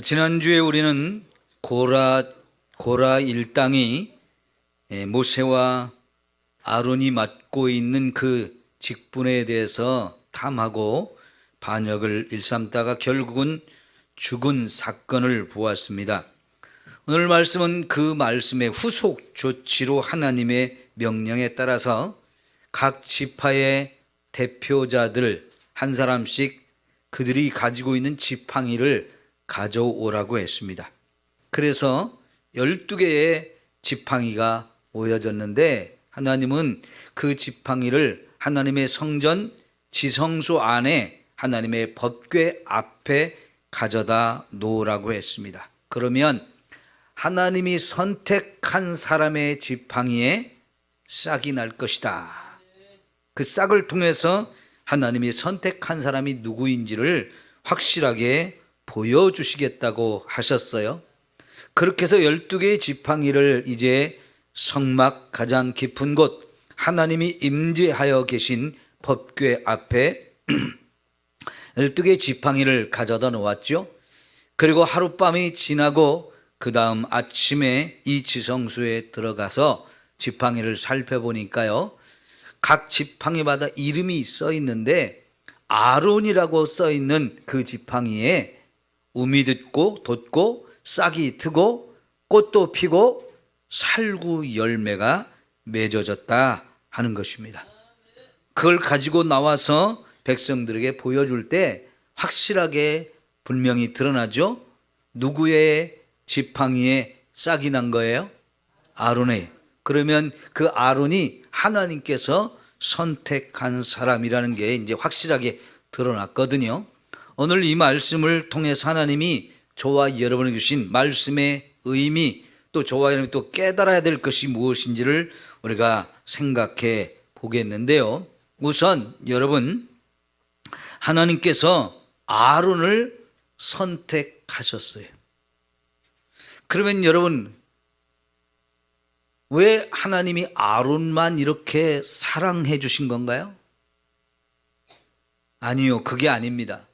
지난주에 우리는 고라 일당이 모세와 아론이 맡고 있는 그 직분에 대해서 탐하고 반역을 일삼다가 결국은 죽은 사건을 보았습니다. 오늘 말씀은 그 말씀의 후속 조치로 하나님의 명령에 따라서 각 지파의 대표자들 한 사람씩 그들이 가지고 있는 지팡이를 가져오라고 했습니다. 그래서 12개의 지팡이가 모여졌는데 하나님은 그 지팡이를 하나님의 성전 지성소 안에 하나님의 법궤 앞에 가져다 놓으라고 했습니다. 그러면 하나님이 선택한 사람의 지팡이에 싹이 날 것이다. 그 싹을 통해서 하나님이 선택한 사람이 누구인지를 확실하게 보여주시겠다고 하셨어요. 그렇게 해서 12개의 지팡이를 이제 성막 가장 깊은 곳 하나님이 임재하여 계신 법궤 앞에 12개의 지팡이를 가져다 놓았죠. 그리고 하룻밤이 지나고 그 다음 아침에 이 지성소에 들어가서 지팡이를 살펴보니까요, 각 지팡이마다 이름이 써 있는데 아론이라고 써 있는 그 지팡이에 우미 돋고 싹이 트고 꽃도 피고 살구 열매가 맺어졌다 하는 것입니다. 그걸 가지고 나와서 백성들에게 보여줄 때 확실하게 분명히 드러나죠. 누구의 지팡이에 싹이 난 거예요? 아론의. 그러면 그 아론이 하나님께서 선택한 사람이라는 게 이제 확실하게 드러났거든요. 오늘 이 말씀을 통해서 하나님이 저와 여러분에게 주신 말씀의 의미, 또 저와 여러분이 또 깨달아야 될 것이 무엇인지를 우리가 생각해 보겠는데요. 우선 여러분, 하나님께서 아론을 선택하셨어요. 그러면 여러분, 왜 하나님이 아론만 이렇게 사랑해 주신 건가요? 아니요, 그게 아닙니다.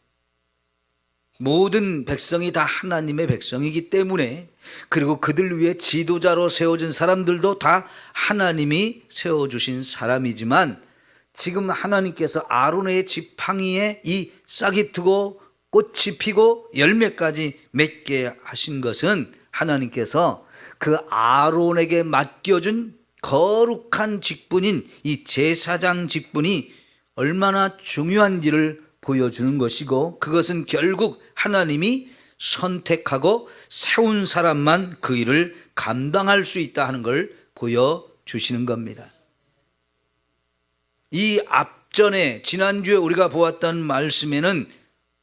모든 백성이 다 하나님의 백성이기 때문에, 그리고 그들 위해 지도자로 세워진 사람들도 다 하나님이 세워주신 사람이지만, 지금 하나님께서 아론의 지팡이에 이 싹이 트고 꽃이 피고 열매까지 맺게 하신 것은 하나님께서 그 아론에게 맡겨준 거룩한 직분인 이 제사장 직분이 얼마나 중요한지를 보여주는 것이고, 그것은 결국 하나님이 선택하고 세운 사람만 그 일을 감당할 수 있다 하는 걸 보여주시는 겁니다. 이 앞전에 지난주에 우리가 보았던 말씀에는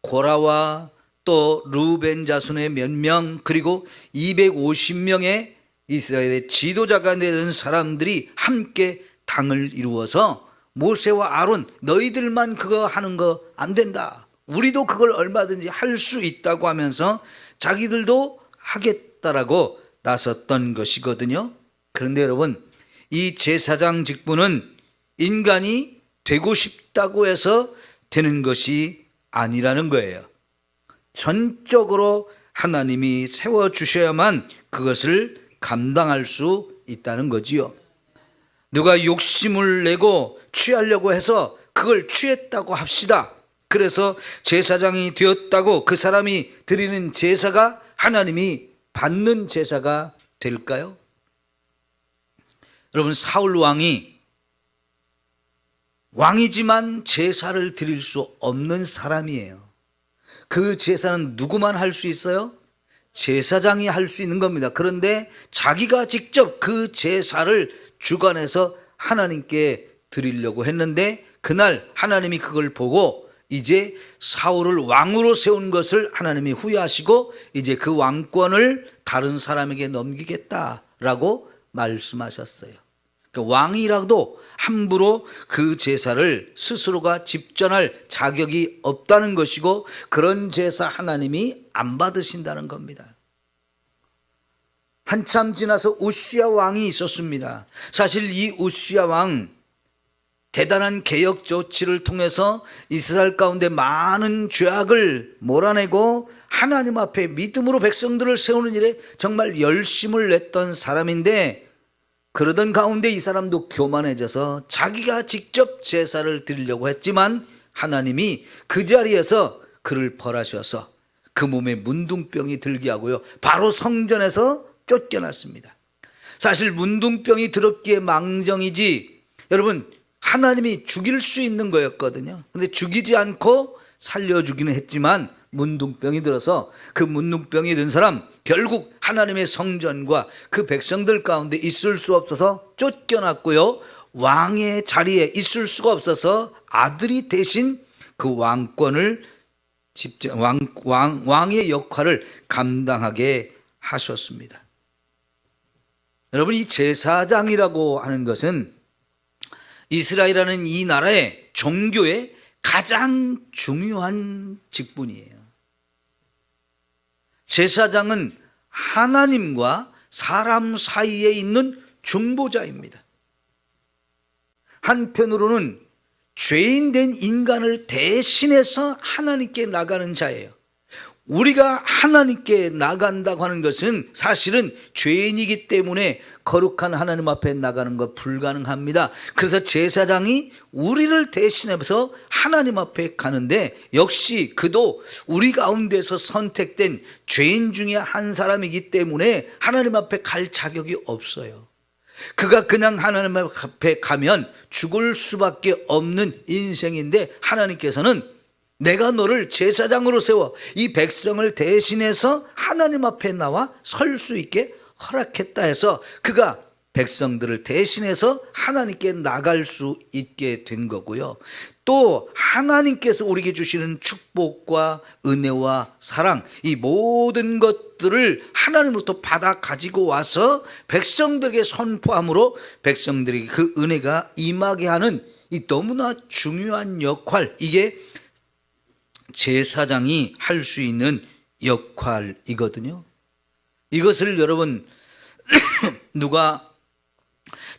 고라와 또 루벤 자손의 몇 명, 그리고 250명의 이스라엘의 지도자가 되는 사람들이 함께 당을 이루어서 모세와 아론, 너희들만 그거 하는 거 안 된다, 우리도 그걸 얼마든지 할 수 있다고 하면서 자기들도 하겠다라고 나섰던 것이거든요. 그런데 여러분, 이 제사장 직분은 인간이 되고 싶다고 해서 되는 것이 아니라는 거예요. 전적으로 하나님이 세워주셔야만 그것을 감당할 수 있다는 거지요. 누가 욕심을 내고 취하려고 해서 그걸 취했다고 합시다. 그래서 제사장이 되었다고 그 사람이 드리는 제사가 하나님이 받는 제사가 될까요? 여러분, 사울 왕이지만 제사를 드릴 수 없는 사람이에요. 그 제사는 누구만 할 수 있어요? 제사장이 할 수 있는 겁니다. 그런데 자기가 직접 그 제사를 주관해서 하나님께 드리려고 했는데, 그날 하나님이 그걸 보고 이제 사울을 왕으로 세운 것을 하나님이 후회하시고 이제 그 왕권을 다른 사람에게 넘기겠다라고 말씀하셨어요. 그러니까 왕이라도 함부로 그 제사를 스스로가 집전할 자격이 없다는 것이고, 그런 제사 하나님이 안 받으신다는 겁니다. 한참 지나서 우시야 왕이 있었습니다. 사실 이 우시야 왕 대단한 개혁 조치를 통해서 이스라엘 가운데 많은 죄악을 몰아내고 하나님 앞에 믿음으로 백성들을 세우는 일에 정말 열심을 냈던 사람인데, 그러던 가운데 이 사람도 교만해져서 자기가 직접 제사를 드리려고 했지만 하나님이 그 자리에서 그를 벌하셔서 그 몸에 문둥병이 들게 하고요, 바로 성전에서 쫓겨났습니다. 사실 문둥병이 들었기에 망정이지, 여러분, 하나님이 죽일 수 있는 거였거든요. 근데 죽이지 않고 살려주기는 했지만 문둥병이 들어서 그 문둥병이 든 사람 결국 하나님의 성전과 그 백성들 가운데 있을 수 없어서 쫓겨났고요, 왕의 자리에 있을 수가 없어서 아들이 대신 그 왕권을 왕의 역할을 감당하게 하셨습니다. 여러분, 이 제사장이라고 하는 것은 이스라엘이라는 이 나라의 종교의 가장 중요한 직분이에요. 제사장은 하나님과 사람 사이에 있는 중보자입니다. 한편으로는 죄인 된 인간을 대신해서 하나님께 나가는 자예요. 우리가 하나님께 나간다고 하는 것은 사실은 죄인이기 때문에 거룩한 하나님 앞에 나가는 것 불가능합니다. 그래서 제사장이 우리를 대신해서 하나님 앞에 가는데, 역시 그도 우리 가운데서 선택된 죄인 중에 한 사람이기 때문에 하나님 앞에 갈 자격이 없어요. 그가 그냥 하나님 앞에 가면 죽을 수밖에 없는 인생인데, 하나님께서는 내가 너를 제사장으로 세워 이 백성을 대신해서 하나님 앞에 나와 설 수 있게 허락했다 해서 그가 백성들을 대신해서 하나님께 나갈 수 있게 된 거고요. 또 하나님께서 우리에게 주시는 축복과 은혜와 사랑, 이 모든 것들을 하나님으로부터 받아 가지고 와서 백성들에게 선포함으로 백성들에게 그 은혜가 임하게 하는 이 너무나 중요한 역할, 이게 제사장이 할 수 있는 역할이거든요. 이것을 여러분 누가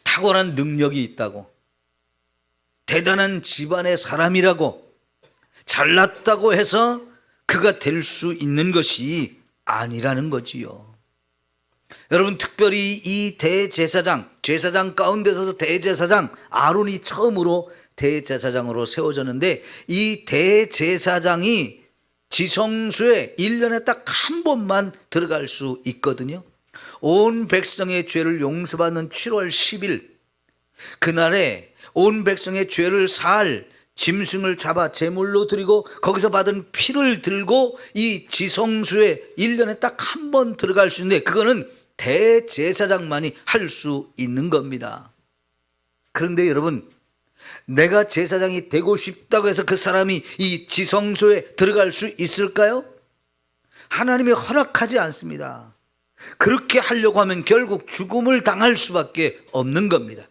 탁월한 능력이 있다고, 대단한 집안의 사람이라고, 잘났다고 해서 그가 될 수 있는 것이 아니라는 거지요. 여러분, 특별히 이 대제사장, 제사장 가운데서도 대제사장 아론이 처음으로 대제사장으로 세워졌는데, 이 대제사장이 지성소에 1년에 딱 한 번만 들어갈 수 있거든요. 온 백성의 죄를 용서받는 7월 10일 그날에 온 백성의 죄를 사할 짐승을 잡아 제물로 드리고 거기서 받은 피를 들고 이 지성소에 1년에 딱 한 번 들어갈 수 있는데, 그거는 대제사장만이 할 수 있는 겁니다. 그런데 여러분, 내가 제사장이 되고 싶다고 해서 그 사람이 이 지성소에 들어갈 수 있을까요? 하나님이 허락하지 않습니다. 그렇게 하려고 하면 결국 죽음을 당할 수밖에 없는 겁니다.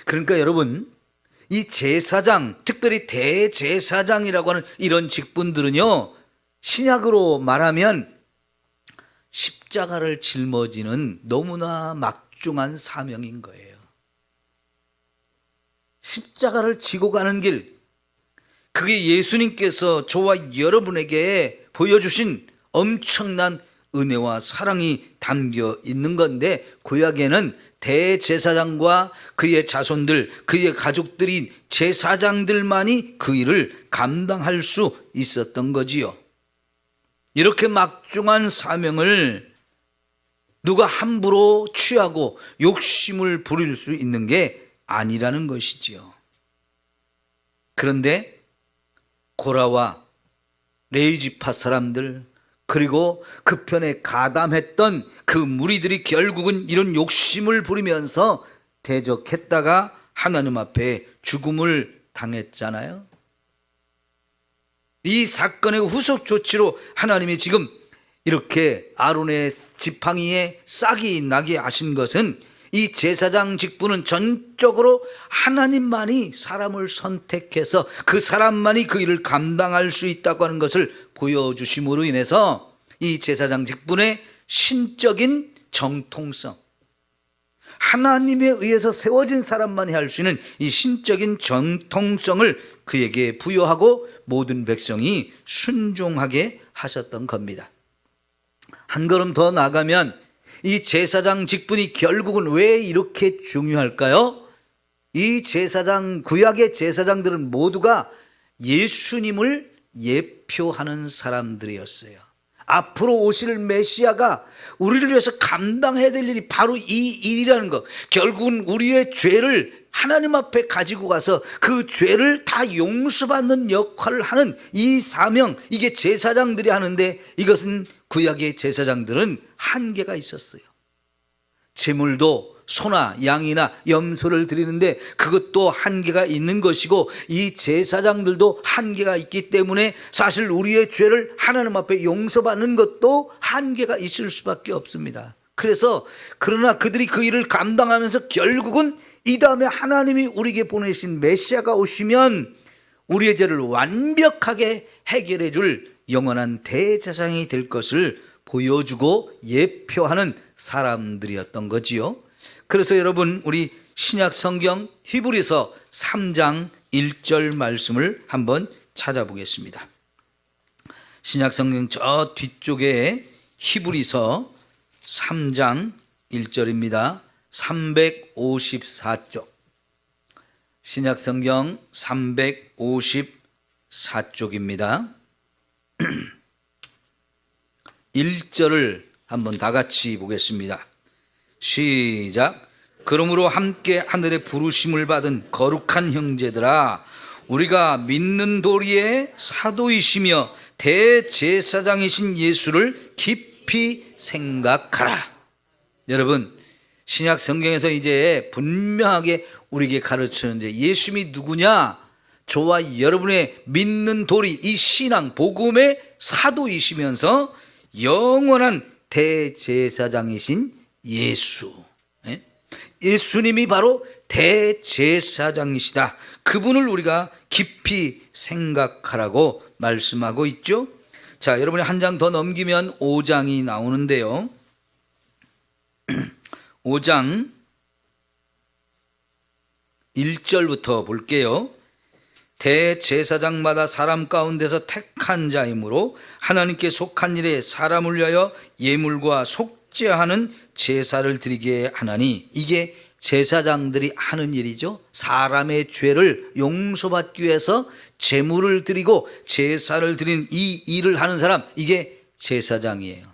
그러니까 여러분, 이 제사장, 특별히 대제사장이라고 하는 이런 직분들은요, 신약으로 말하면 십자가를 짊어지는 너무나 막중한 사명인 거예요. 십자가를 지고 가는 길, 그게 예수님께서 저와 여러분에게 보여주신 엄청난 은혜와 사랑이 담겨 있는 건데, 구약에는 대제사장과 그의 자손들, 그의 가족들인 제사장들만이 그 일을 감당할 수 있었던 거지요. 이렇게 막중한 사명을 누가 함부로 취하고 욕심을 부릴 수 있는 게 아니라는 것이지요. 그런데 고라와 레위지파 사람들, 그리고 그 편에 가담했던 그 무리들이 결국은 이런 욕심을 부리면서 대적했다가 하나님 앞에 죽음을 당했잖아요. 이 사건의 후속 조치로 하나님이 지금 이렇게 아론의 지팡이에 싹이 나게 하신 것은, 이 제사장 직분은 전적으로 하나님만이 사람을 선택해서 그 사람만이 그 일을 감당할 수 있다고 하는 것을 보여주심으로 인해서 이 제사장 직분의 신적인 정통성, 하나님에 의해서 세워진 사람만이 할 수 있는 이 신적인 정통성을 그에게 부여하고 모든 백성이 순종하게 하셨던 겁니다. 한 걸음 더 나가면 이 제사장 직분이 결국은 왜 이렇게 중요할까요? 이 제사장, 구약의 제사장들은 모두가 예수님을 예표하는 사람들이었어요. 앞으로 오실 메시아가 우리를 위해서 감당해야 될 일이 바로 이 일이라는 것. 결국은 우리의 죄를 하나님 앞에 가지고 가서 그 죄를 다 용서받는 역할을 하는 이 사명, 이게 제사장들이 하는데, 이것은 구약의 제사장들은 한계가 있었어요. 제물도 소나 양이나 염소를 드리는데 그것도 한계가 있는 것이고, 이 제사장들도 한계가 있기 때문에 사실 우리의 죄를 하나님 앞에 용서받는 것도 한계가 있을 수밖에 없습니다. 그러나 그들이 그 일을 감당하면서 결국은 이 다음에 하나님이 우리에게 보내신 메시아가 오시면 우리의 죄를 완벽하게 해결해 줄 영원한 대제사장이 될 것을 보여주고 예표하는 사람들이었던 거지요. 그래서 여러분, 우리 신약 성경 히브리서 3장 1절 말씀을 한번 찾아보겠습니다. 신약 성경 저 뒤쪽에 히브리서 3장 1절입니다. 354쪽. 신약 성경 354쪽입니다. 1절을 한번 다 같이 보겠습니다. 시작. 그러므로 함께 하늘의 부르심을 받은 거룩한 형제들아, 우리가 믿는 도리의 사도이시며 대제사장이신 예수를 깊이 생각하라. 여러분, 신약 성경에서 이제 분명하게 우리에게 가르치는데, 예수님이 누구냐? 저와 여러분의 믿는 도리, 이 신앙 복음의 사도이시면서 영원한 대제사장이신 예수. 예수님이 바로 대제사장이시다. 그분을 우리가 깊이 생각하라고 말씀하고 있죠. 자, 여러분이 한 장 더 넘기면 5장이 나오는데요. 5장 1절부터 볼게요. 대제사장마다 사람 가운데서 택한 자이므로 하나님께 속한 일에 사람을 위하여 예물과 속죄하는 제사를 드리게 하나니, 이게 제사장들이 하는 일이죠. 사람의 죄를 용서받기 위해서 제물을 드리고 제사를 드리는 이 일을 하는 사람, 이게 제사장이에요.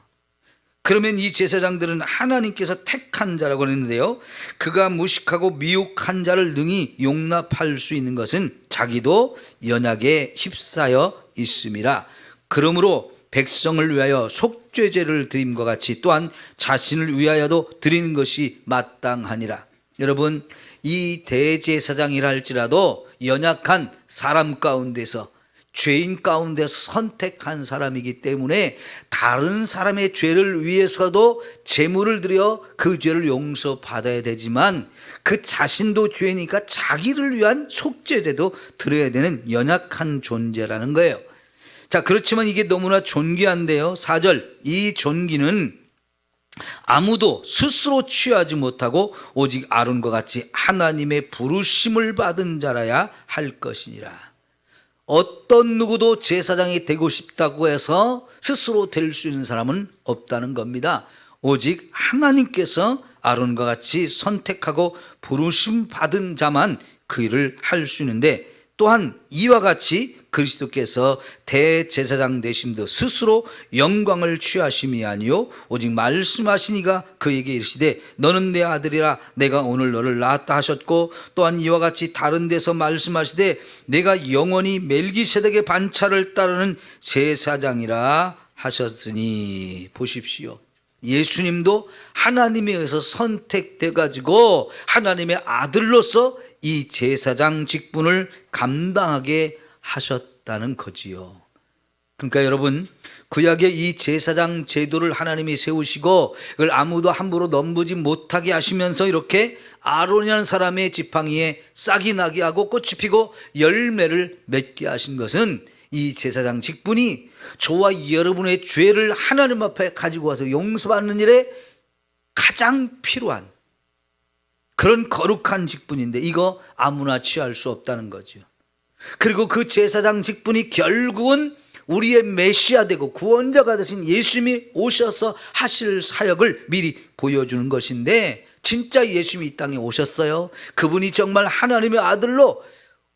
그러면 이 제사장들은 하나님께서 택한 자라고 했는데요, 그가 무식하고 미혹한 자를 능히 용납할 수 있는 것은 자기도 연약에 휩싸여 있음이라. 그러므로 백성을 위하여 속죄제를 드림과 같이 또한 자신을 위하여도 드리는 것이 마땅하니라. 여러분, 이 대제사장이라 할지라도 연약한 사람 가운데서, 죄인 가운데서 선택한 사람이기 때문에 다른 사람의 죄를 위해서도 제물을 드려 그 죄를 용서받아야 되지만, 그 자신도 죄니까 자기를 위한 속죄제도 드려야 되는 연약한 존재라는 거예요. 자, 그렇지만 이게 너무나 존귀한데요. 4절, 이 존귀는 아무도 스스로 취하지 못하고 오직 아론과 같이 하나님의 부르심을 받은 자라야 할 것이니라. 어떤 누구도 제사장이 되고 싶다고 해서 스스로 될 수 있는 사람은 없다는 겁니다. 오직 하나님께서 아론과 같이 선택하고 부르심 받은 자만 그 일을 할 수 있는데, 또한 이와 같이 그리스도께서 대제사장 되심도 스스로 영광을 취하심이 아니요 오직 말씀하시니가 그에게 이르시되 너는 내 아들이라 내가 오늘 너를 낳았다 하셨고, 또한 이와 같이 다른 데서 말씀하시되 내가 영원히 멜기세덱의 반차를 따르는 제사장이라 하셨으니. 보십시오. 예수님도 하나님에 의해서 선택돼 가지고 하나님의 아들로서 이 제사장 직분을 감당하게 하셨다는 거지요. 그러니까 여러분, 구약의 이 제사장 제도를 하나님이 세우시고 그걸 아무도 함부로 넘보지 못하게 하시면서 이렇게 아론이라는 사람의 지팡이에 싹이 나게 하고 꽃이 피고 열매를 맺게 하신 것은, 이 제사장 직분이 저와 여러분의 죄를 하나님 앞에 가지고 와서 용서받는 일에 가장 필요한 그런 거룩한 직분인데, 이거 아무나 취할 수 없다는 거죠. 그리고 그 제사장 직분이 결국은 우리의 메시아 되고 구원자가 되신 예수님이 오셔서 하실 사역을 미리 보여주는 것인데, 진짜 예수님이 이 땅에 오셨어요. 그분이 정말 하나님의 아들로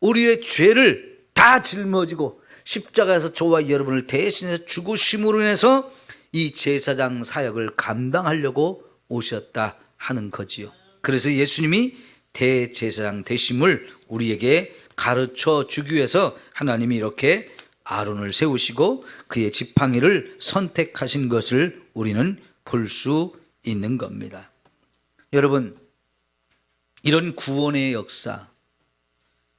우리의 죄를 다 짊어지고 십자가에서 저와 여러분을 대신해서 죽으심으로 인해서 이 제사장 사역을 감당하려고 오셨다 하는 거지요. 그래서 예수님이 대제사장 되심을 우리에게 가르쳐 주기 위해서 하나님이 이렇게 아론을 세우시고 그의 지팡이를 선택하신 것을 우리는 볼 수 있는 겁니다. 여러분, 이런 구원의 역사,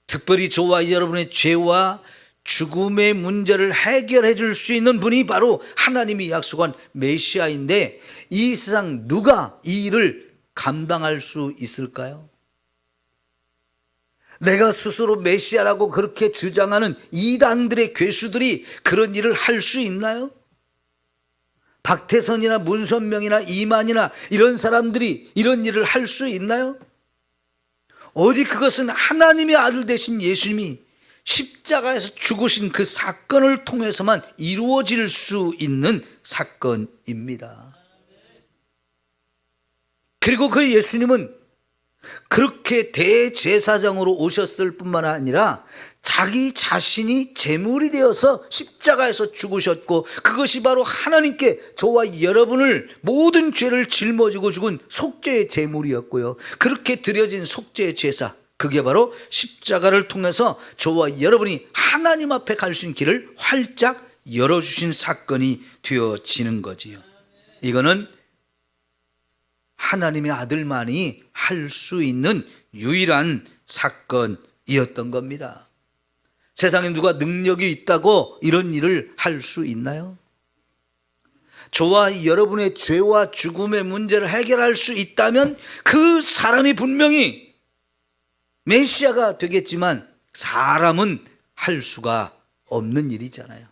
특별히 저와 여러분의 죄와 죽음의 문제를 해결해 줄 수 있는 분이 바로 하나님이 약속한 메시아인데, 이 세상 누가 이 일을 감당할 수 있을까요? 내가 스스로 메시아라고 그렇게 주장하는 이단들의 괴수들이 그런 일을 할 수 있나요? 박태선이나 문선명이나 이만이나 이런 사람들이 이런 일을 할 수 있나요? 오직 그것은 하나님의 아들 되신 예수님이 십자가에서 죽으신 그 사건을 통해서만 이루어질 수 있는 사건입니다. 그리고 그 예수님은 그렇게 대제사장으로 오셨을 뿐만 아니라 자기 자신이 제물이 되어서 십자가에서 죽으셨고, 그것이 바로 하나님께 저와 여러분을 모든 죄를 짊어지고 죽은 속죄의 제물이었고요. 그렇게 드려진 속죄의 제사, 그게 바로 십자가를 통해서 저와 여러분이 하나님 앞에 갈 수 있는 길을 활짝 열어주신 사건이 되어지는 거지요. 이거는 하나님의 아들만이 할 수 있는 유일한 사건이었던 겁니다. 세상에 누가 능력이 있다고 이런 일을 할 수 있나요? 저와 여러분의 죄와 죽음의 문제를 해결할 수 있다면 그 사람이 분명히 메시아가 되겠지만, 사람은 할 수가 없는 일이잖아요.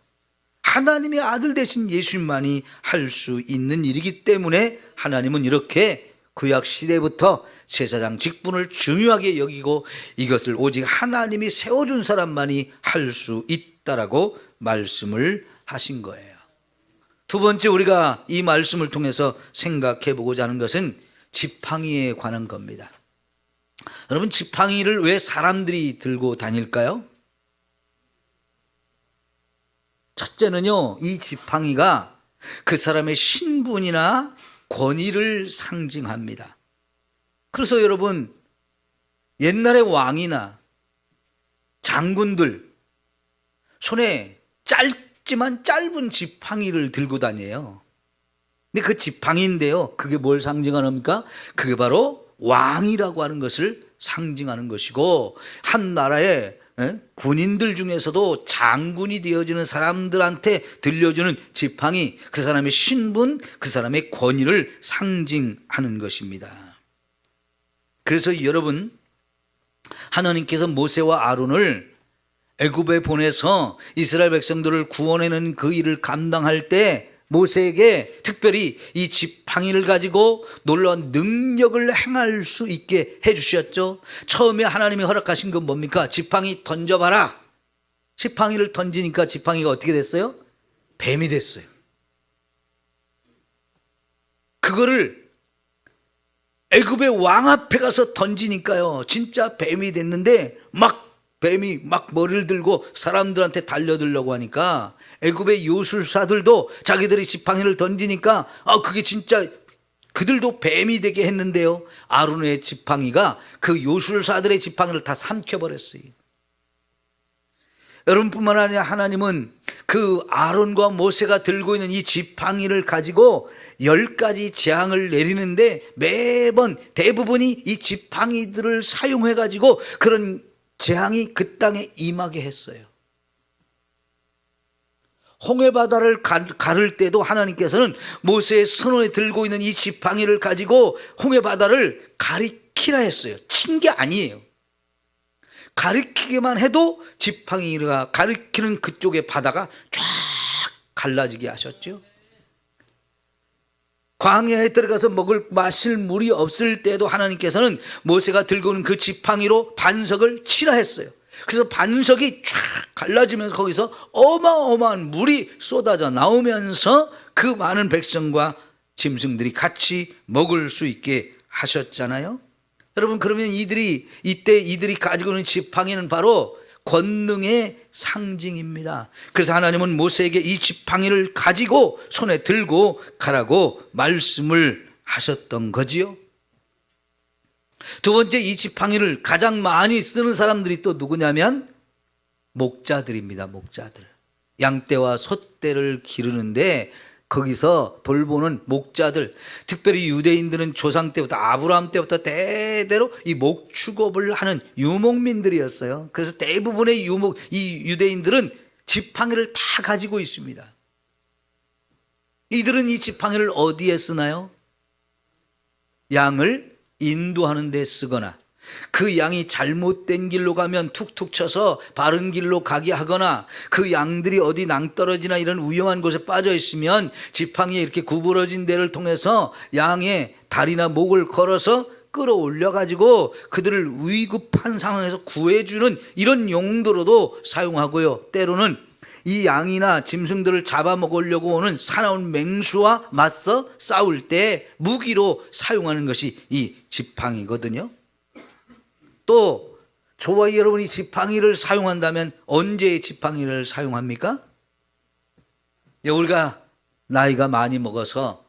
하나님의 아들 되신 예수님만이 할 수 있는 일이기 때문에 하나님은 이렇게 구약 시대부터 제사장 직분을 중요하게 여기고 이것을 오직 하나님이 세워준 사람만이 할 수 있다라고 말씀을 하신 거예요. 두 번째, 우리가 이 말씀을 통해서 생각해 보고자 하는 것은 지팡이에 관한 겁니다. 여러분, 지팡이를 왜 사람들이 들고 다닐까요? 첫째는요, 이 지팡이가 그 사람의 신분이나 권위를 상징합니다. 그래서 여러분, 옛날의 왕이나 장군들 손에 짧지만 짧은 지팡이를 들고 다녀요. 근데 그 지팡이인데요, 그게 뭘 상징합니까? 그게 바로 왕이라고 하는 것을 상징하는 것이고, 한 나라의 군인들 중에서도 장군이 되어지는 사람들한테 들려주는 지팡이, 그 사람의 신분, 그 사람의 권위를 상징하는 것입니다. 그래서 여러분, 하나님께서 모세와 아론을 애굽에 보내서 이스라엘 백성들을 구원해내는 그 일을 감당할 때 모세에게 특별히 이 지팡이를 가지고 놀라운 능력을 행할 수 있게 해주셨죠. 처음에 하나님이 허락하신 건 뭡니까? 지팡이 던져봐라. 지팡이를 던지니까 지팡이가 어떻게 됐어요? 뱀이 됐어요. 그거를 애굽의 왕 앞에 가서 던지니까요, 진짜 뱀이 됐는데 뱀이 막 머리를 들고 사람들한테 달려들려고 하니까 애굽의 요술사들도 자기들이 지팡이를 던지니까 그게 진짜 그들도 뱀이 되게 했는데요, 아론의 지팡이가 그 요술사들의 지팡이를 다 삼켜버렸어요. 여러분뿐만 아니라 하나님은 그 아론과 모세가 들고 있는 이 지팡이를 가지고 10가지 재앙을 내리는데 매번 대부분이 이 지팡이들을 사용해 가지고 그런 재앙이 그 땅에 임하게 했어요. 홍해바다를 가를 때도 하나님께서는 모세의 손에 들고 있는 이 지팡이를 가지고 홍해바다를 가리키라 했어요. 친 게 아니에요. 가리키기만 해도 지팡이가 가리키는 그쪽의 바다가 쫙 갈라지게 하셨죠. 광야에 들어가서 마실 물이 없을 때도 하나님께서는 모세가 들고 오는 그 지팡이로 반석을 치라 했어요. 그래서 반석이 쫙 갈라지면서 거기서 어마어마한 물이 쏟아져 나오면서 그 많은 백성과 짐승들이 같이 먹을 수 있게 하셨잖아요. 여러분, 그러면 이때 이들이 가지고 있는 지팡이는 바로 권능의 상징입니다. 그래서 하나님은 모세에게 이 지팡이를 가지고 손에 들고 가라고 말씀을 하셨던 거지요. 두 번째, 이 지팡이를 가장 많이 쓰는 사람들이 또 누구냐면 목자들입니다. 목자들. 양떼와 소떼를 기르는데 거기서 돌보는 목자들, 특별히 유대인들은 조상 때부터 아브라함 때부터 대대로 이 목축업을 하는 유목민들이었어요. 그래서 대부분의 이 유대인들은 지팡이를 다 가지고 있습니다. 이들은 이 지팡이를 어디에 쓰나요? 양을 인도하는 데 쓰거나, 그 양이 잘못된 길로 가면 툭툭 쳐서 바른 길로 가게 하거나, 그 양들이 어디 낭떠러지나 이런 위험한 곳에 빠져 있으면 지팡이에 이렇게 구부러진 데를 통해서 양의 다리나 목을 걸어서 끌어올려 가지고 그들을 위급한 상황에서 구해주는 이런 용도로도 사용하고요. 때로는 이 양이나 짐승들을 잡아먹으려고 오는 사나운 맹수와 맞서 싸울 때 무기로 사용하는 것이 이 지팡이거든요. 또 저와 여러분이 지팡이를 사용한다면 언제 지팡이를 사용합니까? 우리가 나이가 많이 먹어서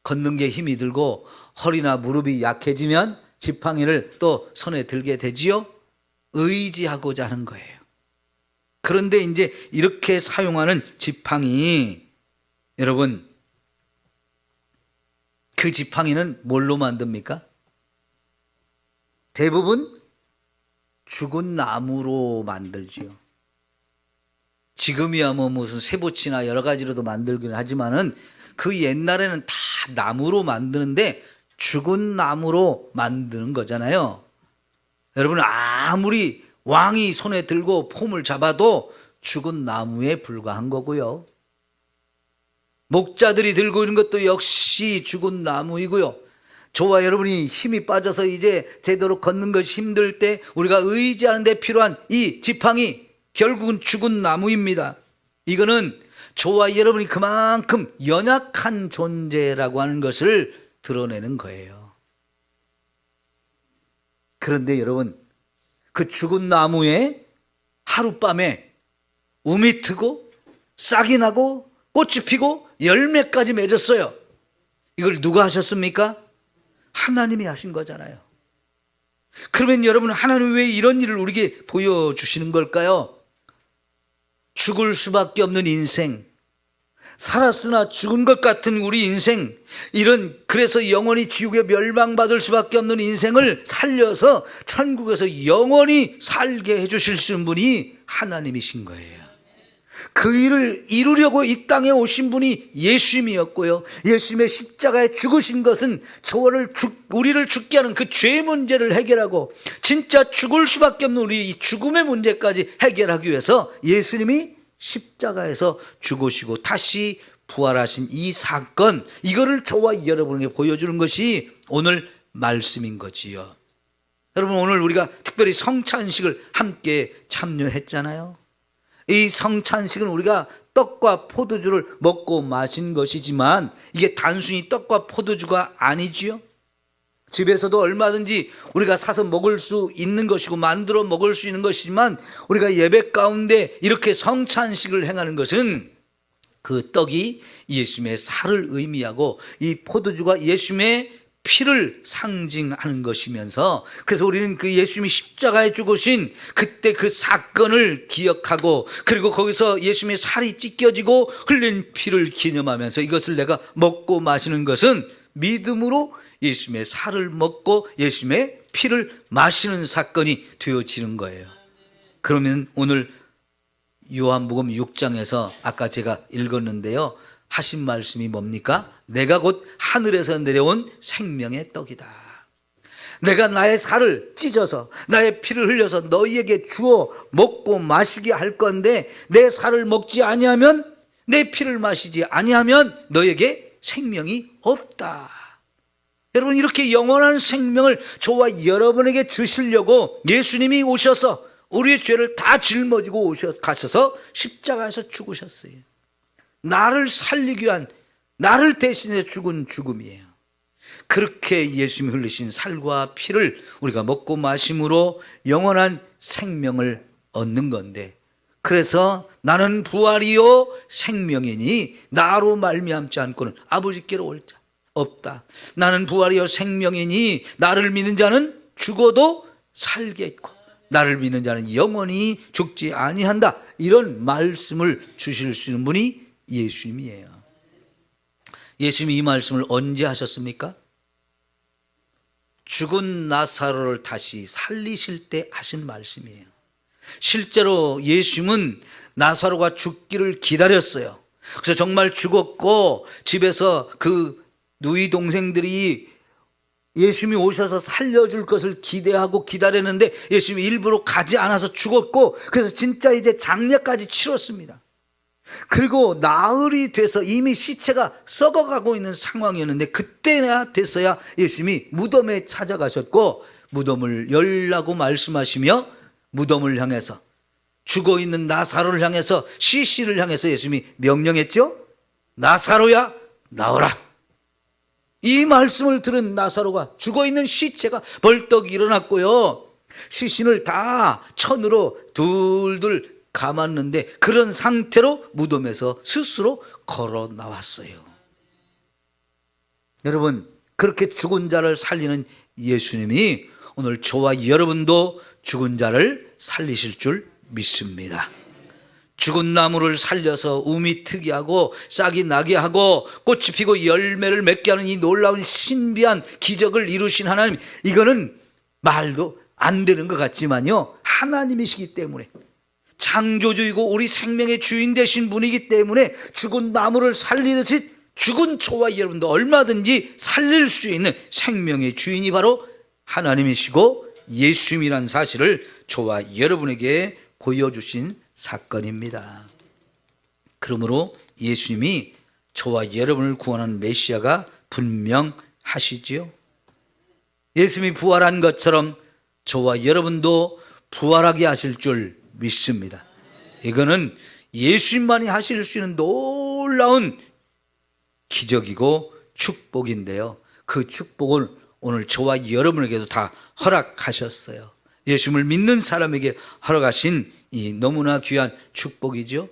걷는 게 힘이 들고 허리나 무릎이 약해지면 지팡이를 또 손에 들게 되지요. 의지하고자 하는 거예요. 그런데 이제 이렇게 사용하는 지팡이, 여러분, 그 지팡이는 뭘로 만듭니까? 대부분 죽은 나무로 만들지요. 지금이야 뭐 무슨 쇠붙이나 여러 가지로도 만들긴 하지만은 그 옛날에는 다 나무로 만드는데 죽은 나무로 만드는 거잖아요. 여러분, 아무리 왕이 손에 들고 폼을 잡아도 죽은 나무에 불과한 거고요. 목자들이 들고 있는 것도 역시 죽은 나무이고요. 저와 여러분이 힘이 빠져서 이제 제대로 걷는 것이 힘들 때 우리가 의지하는 데 필요한 이 지팡이, 결국은 죽은 나무입니다. 이거는 저와 여러분이 그만큼 연약한 존재라고 하는 것을 드러내는 거예요. 그런데 여러분, 그 죽은 나무에 하룻밤에 움이 트고 싹이 나고 꽃이 피고 열매까지 맺었어요. 이걸 누가 하셨습니까? 하나님이 하신 거잖아요. 그러면 여러분, 하나님은 왜 이런 일을 우리에게 보여주시는 걸까요? 죽을 수밖에 없는 인생, 살았으나 죽은 것 같은 우리 인생, 그래서 영원히 지옥에 멸망받을 수밖에 없는 인생을 살려서 천국에서 영원히 살게 해주실 분이 하나님이신 거예요. 그 일을 이루려고 이 땅에 오신 분이 예수님이었고요. 예수님의 십자가에 죽으신 것은 우리를 죽게 하는 그 죄 문제를 해결하고 진짜 죽을 수밖에 없는 우리 이 죽음의 문제까지 해결하기 위해서 예수님이 십자가에서 죽으시고 다시 부활하신 이 사건, 이거를 저와 여러분에게 보여주는 것이 오늘 말씀인 거지요. 여러분, 오늘 우리가 특별히 성찬식을 함께 참여했잖아요. 이 성찬식은 우리가 떡과 포도주를 먹고 마신 것이지만 이게 단순히 떡과 포도주가 아니지요. 집에서도 얼마든지 우리가 사서 먹을 수 있는 것이고 만들어 먹을 수 있는 것이지만 우리가 예배 가운데 이렇게 성찬식을 행하는 것은 그 떡이 예수님의 살을 의미하고 이 포도주가 예수님의 피를 상징하는 것이면서, 그래서 우리는 그 예수님이 십자가에 죽으신 그때 그 사건을 기억하고, 그리고 거기서 예수님의 살이 찢겨지고 흘린 피를 기념하면서 이것을 내가 먹고 마시는 것은 믿음으로 예수님의 살을 먹고 예수님의 피를 마시는 사건이 되어지는 거예요. 그러면 오늘 요한복음 6장에서 아까 제가 읽었는데요, 하신 말씀이 뭡니까? 내가 곧 하늘에서 내려온 생명의 떡이다. 내가 나의 살을 찢어서 나의 피를 흘려서 너희에게 주어 먹고 마시게 할 건데, 내 살을 먹지 아니하면, 내 피를 마시지 아니하면 너희에게 생명이 없다. 여러분, 이렇게 영원한 생명을 저와 여러분에게 주시려고 예수님이 오셔서 우리의 죄를 다 짊어지고 가셔서 십자가에서 죽으셨어요. 나를 살리기 위한, 나를 대신해 죽은 죽음이에요. 그렇게 예수님이 흘리신 살과 피를 우리가 먹고 마심으로 영원한 생명을 얻는 건데, 그래서 나는 부활이요 생명이니 나로 말미암지 않고는 아버지께로 올 자 없다. 나는 부활이요 생명이니 나를 믿는 자는 죽어도 살겠고 나를 믿는 자는 영원히 죽지 아니한다. 이런 말씀을 주실 수 있는 분이 예수님이에요. 예수님이 이 말씀을 언제 하셨습니까? 죽은 나사로를 다시 살리실 때 하신 말씀이에요. 실제로 예수님은 나사로가 죽기를 기다렸어요. 그래서 정말 죽었고 집에서 그 누이 동생들이 예수님이 오셔서 살려줄 것을 기대하고 기다렸는데 예수님이 일부러 가지 않아서 죽었고, 그래서 진짜 이제 장례까지 치렀습니다. 그리고 나흘이 돼서 이미 시체가 썩어가고 있는 상황이었는데 그때나 돼서야 예수님이 무덤에 찾아가셨고 무덤을 열라고 말씀하시며 무덤을 향해서, 죽어있는 나사로를 향해서, 시신을 향해서 예수님이 명령했죠. 나사로야 나오라. 이 말씀을 들은 나사로가, 죽어있는 시체가 벌떡 일어났고요, 시신을 다 천으로 둘둘 감았는데 그런 상태로 무덤에서 스스로 걸어 나왔어요. 여러분, 그렇게 죽은 자를 살리는 예수님이 오늘 저와 여러분도 죽은 자를 살리실 줄 믿습니다. 죽은 나무를 살려서 um이 트게 하고 싹이 나게 하고 꽃이 피고 열매를 맺게 하는 이 놀라운 신비한 기적을 이루신 하나님, 이거는 말도 안 되는 것 같지만요, 하나님이시기 때문에, 창조주이고 우리 생명의 주인 되신 분이기 때문에 죽은 나무를 살리듯이 죽은 저와 여러분도 얼마든지 살릴 수 있는 생명의 주인이 바로 하나님이시고 예수님이란 사실을 저와 여러분에게 보여주신 사건입니다. 그러므로 예수님이 저와 여러분을 구원하는 메시아가 분명하시지요. 예수님이 부활한 것처럼 저와 여러분도 부활하게 하실 줄 믿습니다. 이거는 예수님만이 하실 수 있는 놀라운 기적이고 축복인데요, 그 축복을 오늘 저와 여러분에게도 다 허락하셨어요. 예수님을 믿는 사람에게 허락하신 이 너무나 귀한 축복이죠.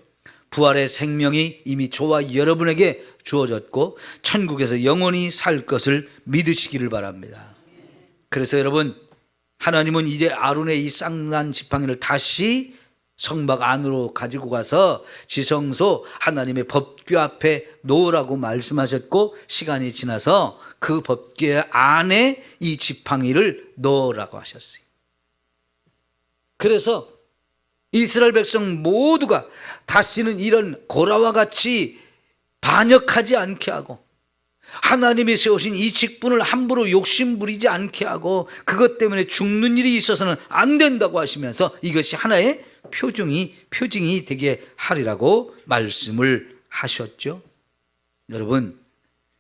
부활의 생명이 이미 저와 여러분에게 주어졌고 천국에서 영원히 살 것을 믿으시기를 바랍니다. 그래서 여러분, 하나님은 이제 아론의 이 쌍난 지팡이를 다시 성막 안으로 가지고 가서 지성소 하나님의 법궤 앞에 놓으라고 말씀하셨고, 시간이 지나서 그 법궤 안에 이 지팡이를 넣으라고 하셨어요. 그래서 이스라엘 백성 모두가 다시는 이런 고라와 같이 반역하지 않게 하고 하나님이 세우신 이 직분을 함부로 욕심부리지 않게 하고 그것 때문에 죽는 일이 있어서는 안 된다고 하시면서 이것이 하나의 표징이 되게 하리라고 말씀을 하셨죠. 여러분,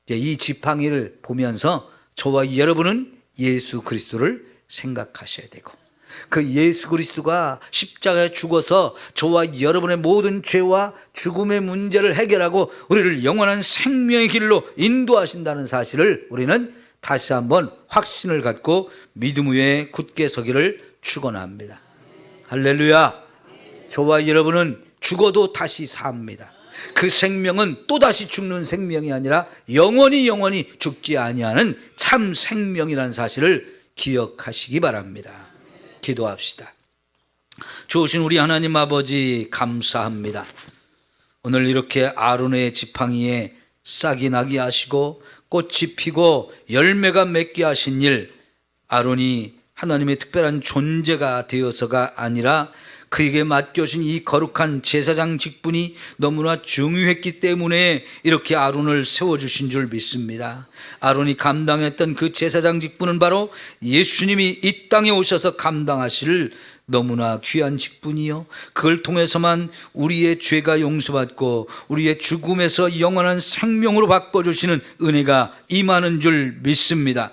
이제 이 지팡이를 보면서 저와 여러분은 예수 그리스도를 생각하셔야 되고, 그 예수 그리스도가 십자가에 죽어서 저와 여러분의 모든 죄와 죽음의 문제를 해결하고 우리를 영원한 생명의 길로 인도하신다는 사실을 우리는 다시 한번 확신을 갖고 믿음 위에 굳게 서기를 축원합니다. 할렐루야. 저와 여러분은 죽어도 다시 삽니다. 그 생명은 또다시 죽는 생명이 아니라 영원히 죽지 아니하는 참 생명이라는 사실을 기억하시기 바랍니다. 기도합시다. 좋으신 우리 하나님 아버지, 감사합니다. 오늘 이렇게 아론의 지팡이에 싹이 나게 하시고 꽃이 피고 열매가 맺게 하신 일, 아론이 하나님의 특별한 존재가 되어서가 아니라 그에게 맡겨진 이 거룩한 제사장 직분이 너무나 중요했기 때문에 이렇게 아론을 세워주신 줄 믿습니다. 아론이 감당했던 그 제사장 직분은 바로 예수님이 이 땅에 오셔서 감당하실 너무나 귀한 직분이요, 그걸 통해서만 우리의 죄가 용서받고 우리의 죽음에서 영원한 생명으로 바꿔주시는 은혜가 임하는 줄 믿습니다.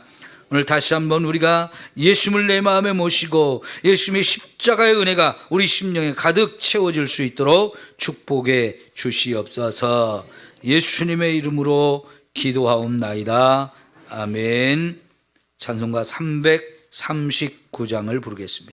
오늘 다시 한번 우리가 예수님을 내 마음에 모시고 예수님의 십자가의 은혜가 우리 심령에 가득 채워질 수 있도록 축복해 주시옵소서. 예수님의 이름으로 기도하옵나이다. 아멘. 찬송가 339장을 부르겠습니다.